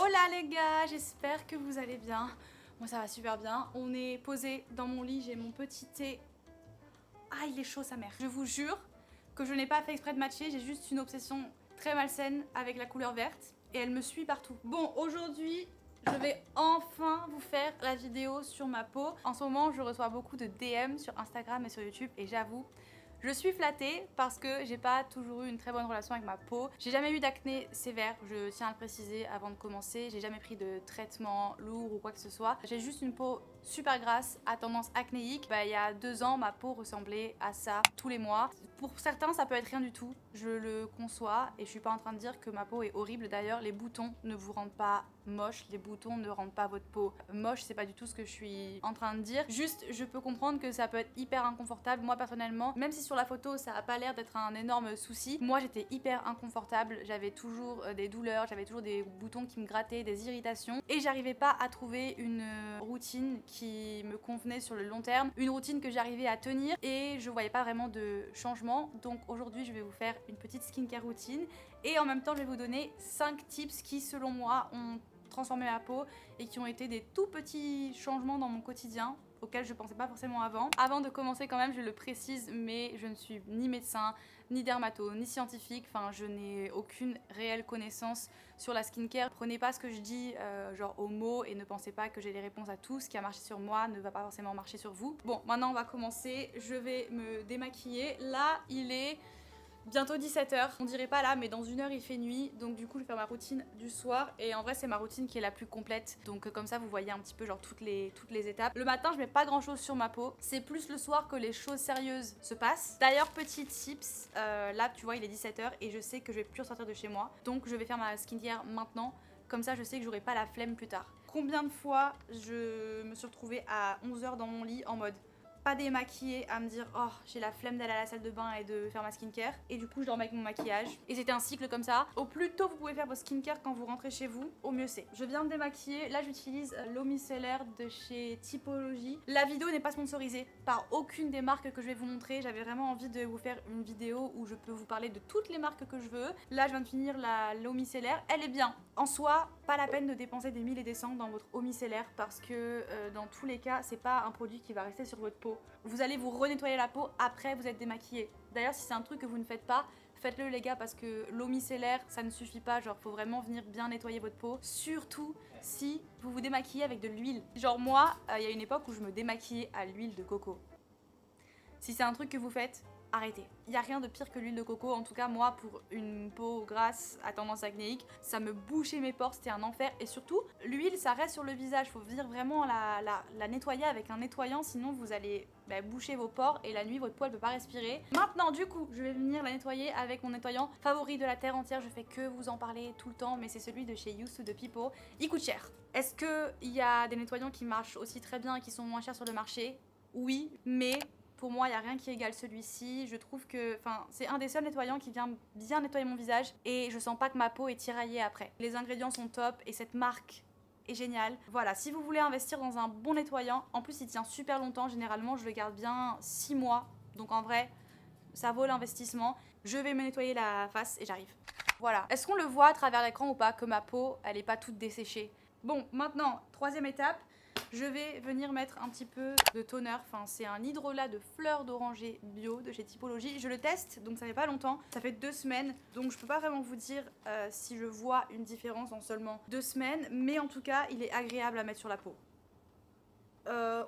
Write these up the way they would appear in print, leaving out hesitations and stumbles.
Hola les gars, j'espère que vous allez bien. Moi ça va super bien. On est posé dans mon lit, j'ai mon petit thé. Ah il est chaud sa mère. Je vous jure que je n'ai pas fait exprès de matcher, j'ai juste une obsession très malsaine avec la couleur verte et elle me suit partout. Bon, aujourd'hui je vais enfin vous faire la vidéo sur ma peau. En ce moment je reçois beaucoup de DM sur Instagram et sur YouTube et j'avoue, je suis flattée parce que j'ai pas toujours eu une très bonne relation avec ma peau. J'ai jamais eu d'acné sévère, je tiens à le préciser avant de commencer. J'ai jamais pris de traitement lourd ou quoi que ce soit. J'ai juste une peau super grasse à tendance acnéique. Il y a 2 ans, ma peau ressemblait à ça tous les mois. Pour certains, ça peut être rien du tout, je le conçois et je suis pas en train de dire que ma peau est horrible. D'ailleurs, les boutons ne vous rendent pas moche, les boutons ne rendent pas votre peau moche, c'est pas du tout ce que je suis en train de dire. Juste, je peux comprendre que ça peut être hyper inconfortable. Moi personnellement, même si sur la photo ça a pas l'air d'être un énorme souci, moi j'étais hyper inconfortable, j'avais toujours des douleurs, j'avais toujours des boutons qui me grattaient, des irritations et j'arrivais pas à trouver une routine qui me convenait sur le long terme, une routine que j'arrivais à tenir et je voyais pas vraiment de changement. Donc aujourd'hui je vais vous faire une petite skincare routine et en même temps je vais vous donner 5 tips qui selon moi ont transformé ma peau et qui ont été des tout petits changements dans mon quotidien auxquels je pensais pas forcément avant. Avant de commencer quand même, je le précise, mais je ne suis ni médecin, ni dermato, ni scientifique, enfin je n'ai aucune réelle connaissance sur la skincare. Prenez pas ce que je dis genre au mot et ne pensez pas que j'ai les réponses à tout. Ce qui a marché sur moi ne va pas forcément marcher sur vous. Bon, maintenant on va commencer, je vais me démaquiller. Là, il est bientôt 17h, on dirait pas là mais dans 1 heure il fait nuit, donc du coup je vais faire ma routine du soir et en vrai c'est ma routine qui est la plus complète, donc comme ça vous voyez un petit peu genre toutes les étapes. Le matin je mets pas grand chose sur ma peau, c'est plus le soir que les choses sérieuses se passent. D'ailleurs petit tips, là tu vois il est 17h et je sais que je vais plus ressortir de chez moi, donc je vais faire ma skincare maintenant, comme ça je sais que j'aurai pas la flemme plus tard. Combien de fois je me suis retrouvée à 11h dans mon lit en mode pas démaquillée à me dire oh j'ai la flemme d'aller à la salle de bain et de faire ma skincare et du coup je dormais avec mon maquillage et c'était un cycle comme ça. Au plus tôt vous pouvez faire votre skincare quand vous rentrez chez vous, au mieux c'est. Je viens de démaquiller, là j'utilise l'eau micellaire de chez Typologie. La vidéo n'est pas sponsorisée par aucune des marques que je vais vous montrer, j'avais vraiment envie de vous faire une vidéo où je peux vous parler de toutes les marques que je veux. Là je viens de finir l'eau micellaire, elle est bien. En soi, pas la peine de dépenser des 1000 et des cents dans votre eau micellaire parce que dans tous les cas c'est pas un produit qui va rester sur votre peau. Vous allez vous renettoyer la peau après vous êtes démaquillé. D'ailleurs si c'est un truc que vous ne faites pas, faites-le les gars parce que l'eau micellaire ça ne suffit pas, genre faut vraiment venir bien nettoyer votre peau. Surtout si vous vous démaquillez avec de l'huile. Genre moi, il y a une époque où je me démaquillais à l'huile de coco. Si c'est un truc que vous faites, arrêtez. Il n'y a rien de pire que l'huile de coco, en tout cas moi pour une peau grasse à tendance acnéique, ça me bouchait mes pores, c'était un enfer. Et surtout, l'huile ça reste sur le visage, il faut venir vraiment la nettoyer avec un nettoyant, sinon vous allez boucher vos pores et la nuit votre peau elle peut pas respirer. Maintenant du coup, je vais venir la nettoyer avec mon nettoyant favori de la terre entière, je fais que vous en parler tout le temps, mais c'est celui de chez Youssou de Pipo. Il coûte cher. Est-ce qu'il y a des nettoyants qui marchent aussi très bien et qui sont moins chers sur le marché? Oui, mais pour moi, il n'y a rien qui égale celui-ci. Je trouve que c'est un des seuls nettoyants qui vient bien nettoyer mon visage et je sens pas que ma peau est tiraillée après. Les ingrédients sont top et cette marque est géniale. Voilà, si vous voulez investir dans un bon nettoyant, en plus il tient super longtemps, généralement je le garde bien 6 mois. Donc en vrai, ça vaut l'investissement. Je vais me nettoyer la face et j'arrive. Voilà. Est-ce qu'on le voit à travers l'écran ou pas que ma peau, elle est pas toute desséchée? Bon, maintenant, 3e étape. Je vais venir mettre un petit peu de toner, c'est un hydrolat de fleurs d'oranger bio de chez Typologie. Je le teste, donc ça fait pas longtemps, ça fait 2 semaines, donc je peux pas vraiment vous dire si je vois une différence en seulement 2 semaines, mais en tout cas il est agréable à mettre sur la peau.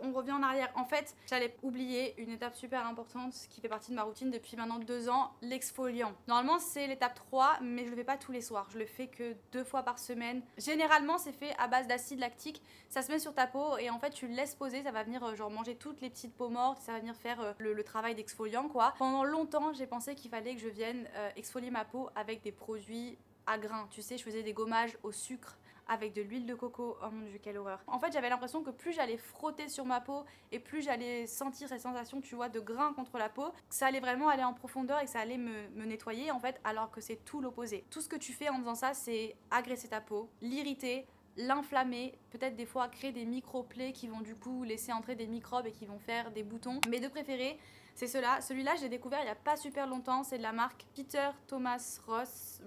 On revient en arrière. En fait, j'allais oublier une étape super importante qui fait partie de ma routine depuis maintenant 2 ans, l'exfoliant. Normalement, c'est l'étape 3, mais je le fais pas tous les soirs. Je le fais que 2 fois par semaine. Généralement, c'est fait à base d'acide lactique. Ça se met sur ta peau et en fait, tu le laisses poser. Ça va venir genre manger toutes les petites peaux mortes. Ça va venir faire le travail d'exfoliant, quoi. Pendant longtemps, j'ai pensé qu'il fallait que je vienne exfolier ma peau avec des produits à grains. Tu sais, je faisais des gommages au sucre avec de l'huile de coco. Oh mon dieu, quelle horreur. En fait, j'avais l'impression que plus j'allais frotter sur ma peau et plus j'allais sentir cette sensation, tu vois, de grain contre la peau, que ça allait vraiment aller en profondeur et que ça allait me nettoyer en fait, alors que c'est tout l'opposé. Tout ce que tu fais en faisant ça, c'est agresser ta peau, l'irriter, l'inflammer, peut-être des fois créer des micro-plaies qui vont du coup laisser entrer des microbes et qui vont faire des boutons. Mais de préféré, C'est celui-là je l'ai découvert il y a pas super longtemps, c'est de la marque Peter Thomas Roth,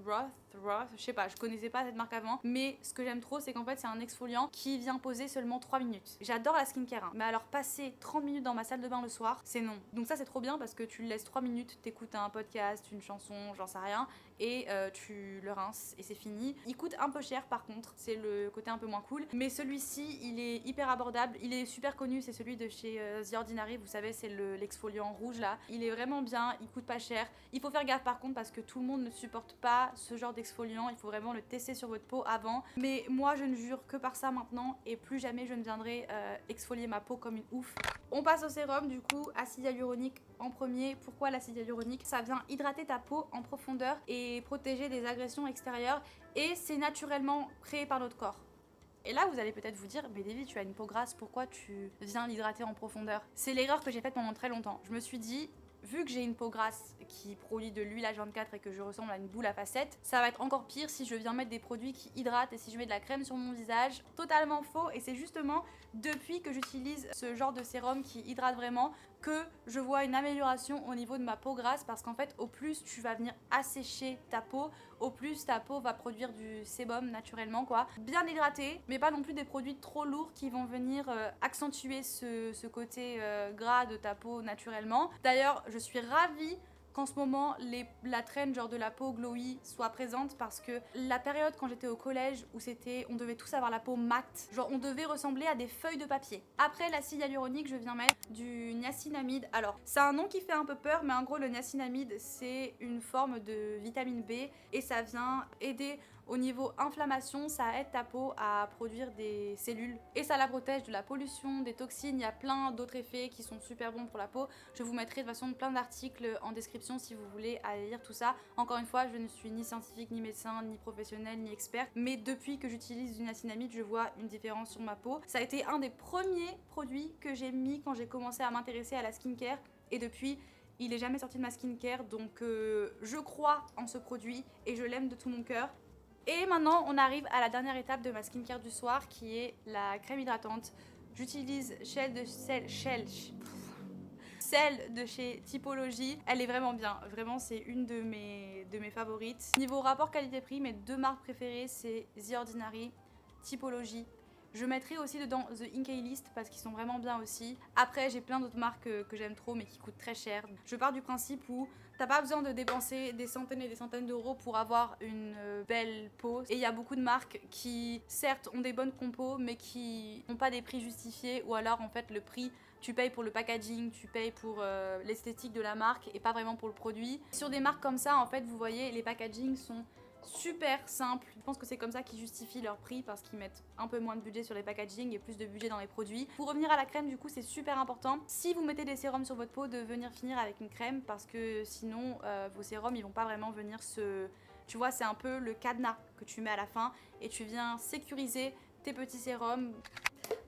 je sais pas, je connaissais pas cette marque avant, mais ce que j'aime trop c'est qu'en fait c'est un exfoliant qui vient poser seulement 3 minutes. J'adore la skincare, hein, mais alors passer 30 minutes dans ma salle de bain le soir, c'est non. Donc ça c'est trop bien parce que tu le laisses 3 minutes, t'écoutes un podcast, une chanson, j'en sais rien, et tu le rinces et c'est fini. Il coûte un peu cher par contre, c'est le côté un peu moins cool, mais celui-ci il est hyper abordable, il est super connu, c'est celui de chez The Ordinary, vous savez c'est l'exfoliant rouge là, il est vraiment bien, il coûte pas cher. Il faut faire gaffe par contre parce que tout le monde ne supporte pas ce genre d'exfoliant, il faut vraiment le tester sur votre peau avant, mais moi je ne jure que par ça maintenant et plus jamais je ne viendrai exfolier ma peau comme une ouf. On passe au sérum du coup, acide hyaluronique en premier. Pourquoi l'acide hyaluronique? Ça vient hydrater ta peau en profondeur et protéger des agressions extérieures et c'est naturellement créé par notre corps. Et là, vous allez peut-être vous dire, mais Davy, tu as une peau grasse, pourquoi tu viens l'hydrater en profondeur? C'est l'erreur que j'ai faite pendant très longtemps. Je me suis dit, vu que j'ai une peau grasse qui produit de l'huile H24 et que je ressemble à une boule à facettes, ça va être encore pire si je viens mettre des produits qui hydratent et si je mets de la crème sur mon visage. Totalement faux, et c'est justement depuis que j'utilise ce genre de sérum qui hydrate vraiment que je vois une amélioration au niveau de ma peau grasse, parce qu'en fait au plus tu vas venir assécher ta peau, au plus ta peau va produire du sébum naturellement quoi. Bien hydraté, mais pas non plus des produits trop lourds qui vont venir accentuer ce côté gras de ta peau naturellement. D'ailleurs je suis ravie qu'en ce moment la trend genre de la peau glowy soit présente, parce que la période quand j'étais au collège où on devait tous avoir la peau mate, genre on devait ressembler à des feuilles de papier. Après l'acide hyaluronique, je viens mettre du niacinamide. Alors c'est un nom qui fait un peu peur, mais en gros le niacinamide c'est une forme de vitamine B et ça vient aider au niveau inflammation, ça aide ta peau à produire des cellules et ça la protège de la pollution, des toxines. Il y a plein d'autres effets qui sont super bons pour la peau. Je vous mettrai de toute façon plein d'articles en description si vous voulez aller lire tout ça. Encore une fois, je ne suis ni scientifique, ni médecin, ni professionnel, ni expert, mais depuis que j'utilise du niacinamide, je vois une différence sur ma peau. Ça a été un des premiers produits que j'ai mis quand j'ai commencé à m'intéresser à la skincare et depuis, il est jamais sorti de ma skincare, donc je crois en ce produit et je l'aime de tout mon cœur. Et maintenant, on arrive à la dernière étape de ma skincare du soir qui est la crème hydratante. J'utilise celle de chez Typologie. Elle est vraiment bien. Vraiment, c'est une de mes favorites. Niveau rapport qualité-prix, mes deux marques préférées, c'est The Ordinary, Typologie. Je mettrai aussi dedans The Inkey List parce qu'ils sont vraiment bien aussi. Après, j'ai plein d'autres marques que j'aime trop mais qui coûtent très cher. Je pars du principe où t'as pas besoin de dépenser des centaines et des centaines d'euros pour avoir une belle peau. Et il y a beaucoup de marques qui, certes, ont des bonnes compos mais qui n'ont pas des prix justifiés, ou alors en fait le prix, tu payes pour le packaging, tu payes pour l'esthétique de la marque et pas vraiment pour le produit. Sur des marques comme ça, en fait, vous voyez, les packagings sont super simple. Je pense que c'est comme ça qu'ils justifient leur prix, parce qu'ils mettent un peu moins de budget sur les packaging et plus de budget dans les produits. Pour revenir à la crème, du coup, c'est super important, si vous mettez des sérums sur votre peau, de venir finir avec une crème, parce que sinon vos sérums ils vont pas vraiment venir tu vois, c'est un peu le cadenas que tu mets à la fin et tu viens sécuriser tes petits sérums.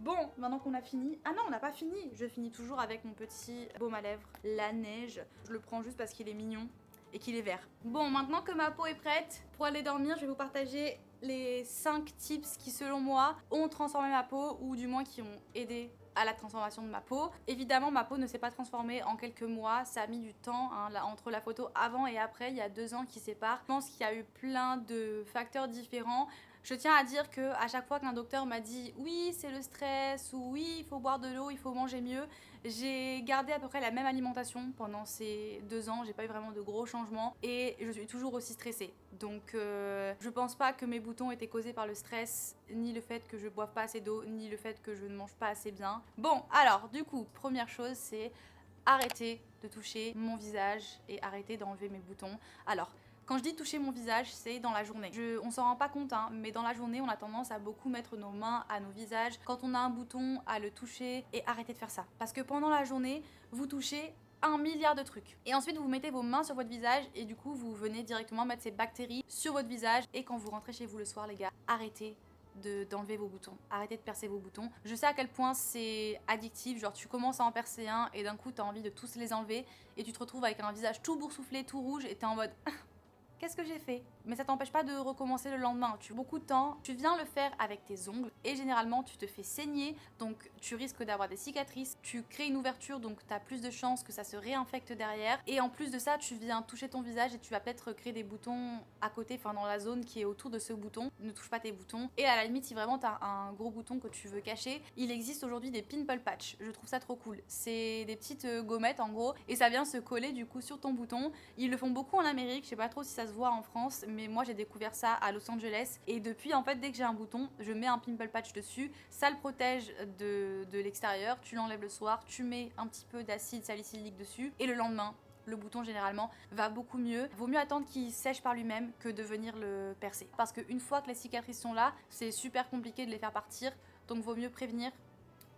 Bon, maintenant qu'on a fini... Ah non, on n'a pas fini. Je finis toujours avec mon petit baume à lèvres, la neige. Je le prends juste parce qu'il est mignon et qu'il est vert. Bon, maintenant que ma peau est prête pour aller dormir, je vais vous partager les 5 tips qui, selon moi, ont transformé ma peau, ou du moins qui ont aidé à la transformation de ma peau. Évidemment, ma peau ne s'est pas transformée en quelques mois, ça a mis du temps, hein, là, entre la photo avant et après, il y a 2 ans qui séparent. Je pense qu'il y a eu plein de facteurs différents. Je tiens à dire que à chaque fois qu'un docteur m'a dit oui c'est le stress, ou oui il faut boire de l'eau, il faut manger mieux, j'ai gardé à peu près la même alimentation pendant ces 2 ans, j'ai pas eu vraiment de gros changements et je suis toujours aussi stressée. Donc je pense pas que mes boutons étaient causés par le stress, ni le fait que je boive pas assez d'eau, ni le fait que je ne mange pas assez bien. Bon alors du coup, première chose c'est arrêter de toucher mon visage et arrêter d'enlever mes boutons. Alors quand je dis toucher mon visage, c'est dans la journée. On s'en rend pas compte, hein, mais dans la journée, on a tendance à beaucoup mettre nos mains à nos visages. Quand on a un bouton, à le toucher, et arrêtez de faire ça. Parce que pendant la journée, vous touchez 1 milliard de trucs. Et ensuite, vous mettez vos mains sur votre visage et du coup, vous venez directement mettre ces bactéries sur votre visage. Et quand vous rentrez chez vous le soir, les gars, arrêtez d'enlever vos boutons, arrêtez de percer vos boutons. Je sais à quel point c'est addictif, genre tu commences à en percer un et d'un coup, t'as envie de tous les enlever et tu te retrouves avec un visage tout boursouflé, tout rouge et t'es en mode... Qu'est-ce que j'ai fait? mais ça t'empêche pas de recommencer le lendemain. Tu as beaucoup de temps, tu viens le faire avec tes ongles et généralement tu te fais saigner, donc tu risques d'avoir des cicatrices, tu crées une ouverture, donc tu as plus de chances que ça se réinfecte derrière, et en plus de ça tu viens toucher ton visage et tu vas peut-être créer des boutons à côté, enfin dans la zone qui est autour de ce bouton. Ne touche pas tes boutons, et à la limite si vraiment tu as un gros bouton que tu veux cacher, il existe aujourd'hui des pimple patch, je trouve ça trop cool. C'est des petites gommettes en gros et ça vient se coller du coup sur ton bouton. Ils le font beaucoup en Amérique, je sais pas trop si ça se voit en France, mais moi j'ai découvert ça à Los Angeles, et depuis en fait dès que j'ai un bouton je mets un pimple patch dessus, ça le protège de l'extérieur, tu l'enlèves le soir, tu mets un petit peu d'acide salicylique dessus et le lendemain le bouton généralement va beaucoup mieux. Vaut mieux attendre qu'il sèche par lui-même que de venir le percer, parce qu'une fois que les cicatrices sont là c'est super compliqué de les faire partir, donc vaut mieux prévenir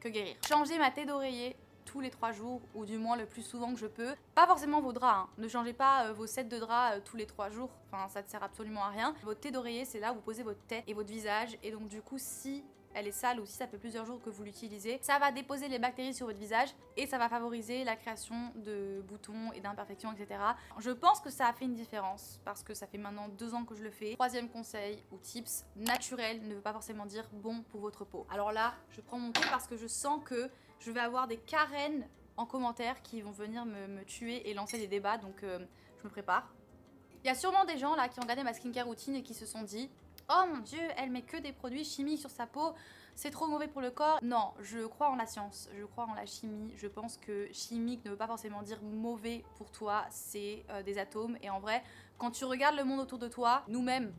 que guérir. Changer ma tête d'oreiller tous les 3 jours, ou du moins le plus souvent que je peux. Pas forcément vos draps, hein. Ne changez pas vos sets de draps tous les 3 jours, enfin ça ne sert absolument à rien. Votre tête d'oreiller c'est là où vous posez votre tête et votre visage, et donc du coup si elle est sale ou si ça fait plusieurs jours que vous l'utilisez, ça va déposer les bactéries sur votre visage et ça va favoriser la création de boutons et d'imperfections, etc. Je pense que ça a fait une différence parce que ça fait maintenant 2 ans que je le fais. Troisième conseil ou tips, naturel ne veut pas forcément dire bon pour votre peau. Alors là, je prends mon thé parce que je sens que je vais avoir des Karen en commentaire qui vont venir me tuer et lancer des débats, donc je me prépare. Il y a sûrement des gens là qui ont regardé ma skincare routine et qui se sont dit oh mon dieu, elle met que des produits chimiques sur sa peau, c'est trop mauvais pour le corps. Non, je crois en la science, je crois en la chimie. Je pense que chimique ne veut pas forcément dire mauvais pour toi, c'est des atomes. Et en vrai, quand tu regardes le monde autour de toi, nous-mêmes,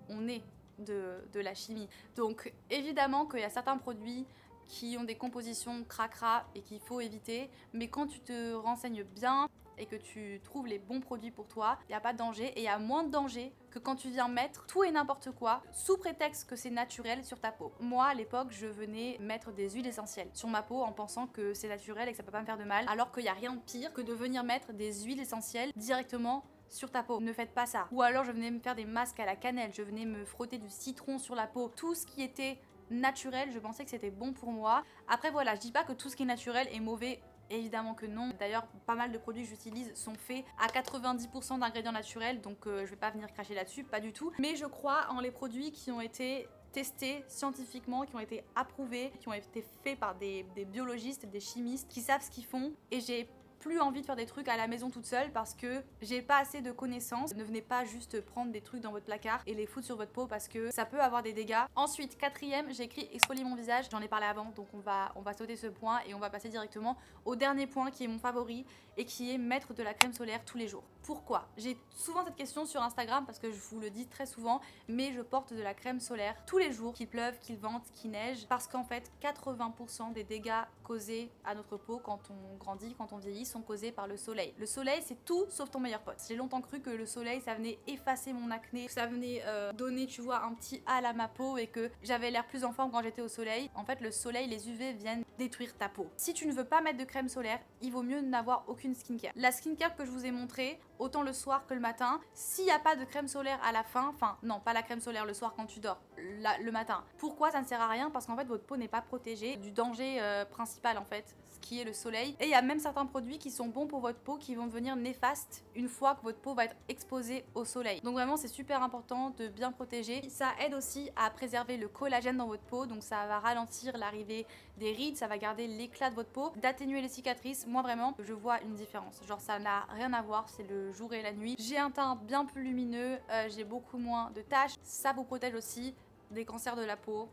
on est de la chimie. Donc évidemment qu'il y a certains produits qui ont des compositions cracra et qu'il faut éviter, mais quand tu te renseignes bien et que tu trouves les bons produits pour toi, il n'y a pas de danger, et il y a moins de danger que quand tu viens mettre tout et n'importe quoi sous prétexte que c'est naturel sur ta peau. Moi à l'époque je venais mettre des huiles essentielles sur ma peau en pensant que c'est naturel et que ça peut pas me faire de mal, alors qu'il n'y a rien de pire que de venir mettre des huiles essentielles directement sur ta peau. Ne faites pas ça. Ou alors je venais me faire des masques à la cannelle, je venais me frotter du citron sur la peau. Tout ce qui était naturel, je pensais que c'était bon pour moi. Après voilà, je dis pas que tout ce qui est naturel est mauvais, évidemment que non. D'ailleurs pas mal de produits que j'utilise sont faits à 90% d'ingrédients naturels, donc je vais pas venir cracher là-dessus, pas du tout. Mais je crois en les produits qui ont été testés scientifiquement, qui ont été approuvés, qui ont été faits par des biologistes, des chimistes qui savent ce qu'ils font, et j'ai plus envie de faire des trucs à la maison toute seule parce que j'ai pas assez de connaissances. Ne venez pas juste prendre des trucs dans votre placard et les foutre sur votre peau parce que ça peut avoir des dégâts. Ensuite, quatrième, j'ai écrit exfolier mon visage. J'en ai parlé avant, donc on va sauter ce point et on va passer directement au dernier point qui est mon favori et qui est mettre de la crème solaire tous les jours. Pourquoi? J'ai souvent cette question sur Instagram parce que je vous le dis très souvent, mais je porte de la crème solaire tous les jours, qu'il pleuve, qu'il vente, qu'il neige, parce qu'en fait 80% des dégâts causés à notre peau quand on grandit, quand on vieillit, sont causés par le soleil. Le soleil c'est tout sauf ton meilleur pote. J'ai longtemps cru que le soleil ça venait effacer mon acné, que ça venait donner tu vois un petit hâle à ma peau et que j'avais l'air plus en forme quand j'étais au soleil. En fait le soleil, les UV viennent détruire ta peau. Si tu ne veux pas mettre de crème solaire, il vaut mieux n'avoir aucune skincare. La skincare que je vous ai montrée, autant le soir que le matin, s'il n'y a pas de crème solaire à la fin, enfin non pas la crème solaire le soir quand tu dors, le matin. Pourquoi ça ne sert à rien? Parce qu'en fait votre peau n'est pas protégée du danger principal en fait, ce qui est le soleil. Et il y a même certains produits qui sont bons pour votre peau qui vont devenir néfastes une fois que votre peau va être exposée au soleil. Donc vraiment c'est super important de bien protéger. Ça aide aussi à préserver le collagène dans votre peau, donc ça va ralentir l'arrivée des rides, ça va garder l'éclat de votre peau, d'atténuer les cicatrices. Moi vraiment je vois une différence, genre ça n'a rien à voir, c'est le jour et la nuit. J'ai un teint bien plus lumineux, j'ai beaucoup moins de taches, ça vous protège aussi des cancers de la peau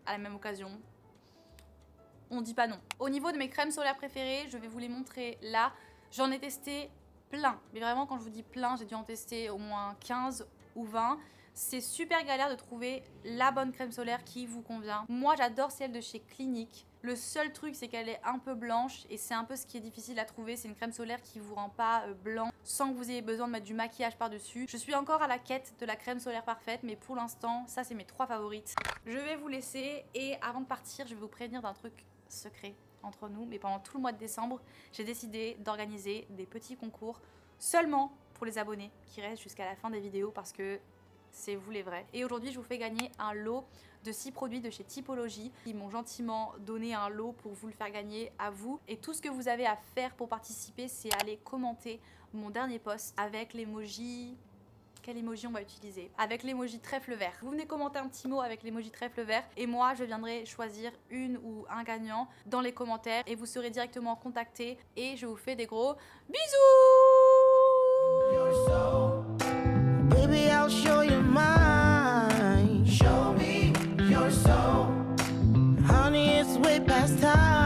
à la même occasion. On dit pas non. Au niveau de mes crèmes solaires préférées, je vais vous les montrer là. J'en ai testé plein, mais vraiment quand je vous dis plein, j'ai dû en tester au moins 15 ou 20. C'est super galère de trouver la bonne crème solaire qui vous convient. Moi j'adore celle de chez Clinique. Le seul truc c'est qu'elle est un peu blanche et c'est un peu ce qui est difficile à trouver. C'est une crème solaire qui vous rend pas blanc sans que vous ayez besoin de mettre du maquillage par dessus. Je suis encore à la quête de la crème solaire parfaite, mais pour l'instant ça c'est mes 3 favorites. Je vais vous laisser et avant de partir je vais vous prévenir d'un truc secret entre nous, mais pendant tout le mois de décembre j'ai décidé d'organiser des petits concours seulement pour les abonnés qui restent jusqu'à la fin des vidéos parce que c'est vous les vrais. Et aujourd'hui je vous fais gagner un lot de 6 produits de chez Typologie. Ils m'ont gentiment donné un lot pour vous le faire gagner à vous, et tout ce que vous avez à faire pour participer c'est aller commenter mon dernier post avec l'emoji quel emoji on va utiliser. Avec l'emoji trèfle vert. Vous venez commenter un petit mot avec l'emoji trèfle vert et moi je viendrai choisir une ou un gagnant dans les commentaires et vous serez directement contacté et je vous fais des gros bisous. Baby, I'll show you mine. Show me your soul. Honey, it's way past time.